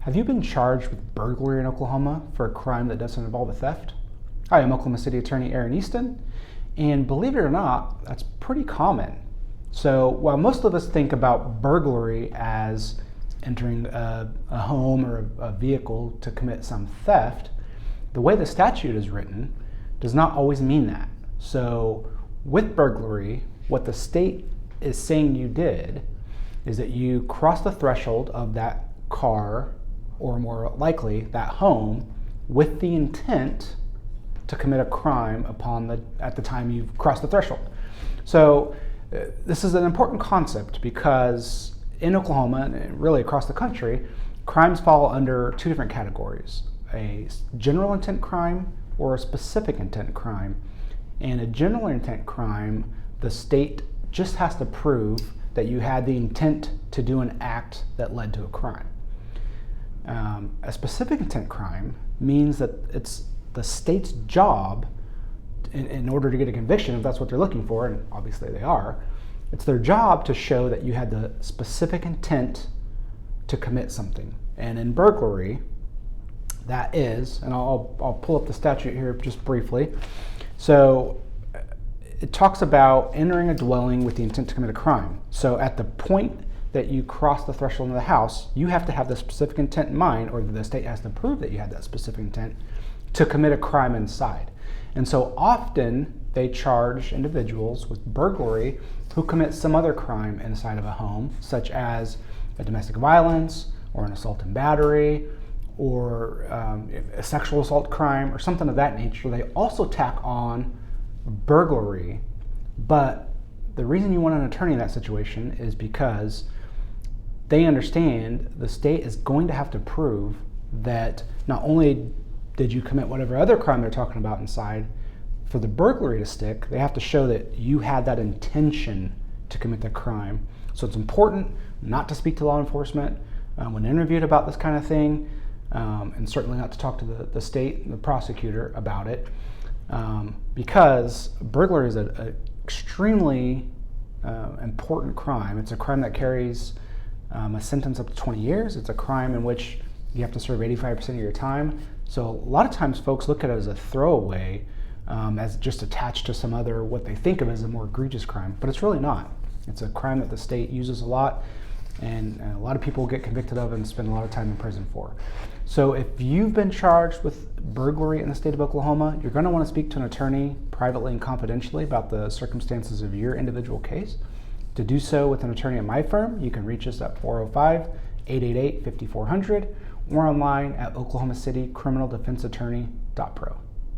Have you been charged with burglary in Oklahoma for a crime that doesn't involve a theft? Hi, I'm Oklahoma City Attorney Aaron Easton, and believe it or not, that's pretty common. So while most of us think about burglary as entering a home or a vehicle to commit some theft, the way the statute is written does not always mean that. So with burglary, what the state is saying you did is that you crossed the threshold of that car, or more likely that home, with the intent to commit a crime at the time you've crossed the threshold. So this is an important concept because in Oklahoma and really across the country, crimes fall under two different categories: a general intent crime or a specific intent crime. And a general intent crime, the state just has to prove that you had the intent to do an act that led to a crime. A specific intent crime means that it's the state's job, in order to get a conviction, if that's what they're looking for, and obviously they are, it's their job to show that you had the specific intent to commit something. And in burglary, that is, and I'll pull up the statute here just briefly. So it talks about entering a dwelling with the intent to commit a crime. So at the point that you cross the threshold of the house, you have to have the specific intent in mind, or the state has to prove that you had that specific intent to commit a crime inside. And so often they charge individuals with burglary who commit some other crime inside of a home, such as a domestic violence or an assault and battery, or a sexual assault crime or something of that nature. They also tack on burglary. But the reason you want an attorney in that situation is because they understand the state is going to have to prove that not only did you commit whatever other crime they're talking about inside, for the burglary to stick, they have to show that you had that intention to commit the crime. So it's important not to speak to law enforcement when interviewed about this kind of thing, and certainly not to talk to the state, the prosecutor, about it, because burglary is an extremely important crime. It's a crime that carries a sentence up to 20 years. It's a crime in which you have to serve 85% of your time. So a lot of times folks look at it as a throwaway, as just attached to some other, what they think of as a more egregious crime, but it's really not. It's a crime that the state uses a lot, and a lot of people get convicted of and spend a lot of time in prison for. So if you've been charged with burglary in the state of Oklahoma, you're going to want to speak to an attorney privately and confidentially about the circumstances of your individual case. To do so with an attorney at my firm, you can reach us at 405-888-5400 or online at oklahomacity criminaldefenseattorney.pro.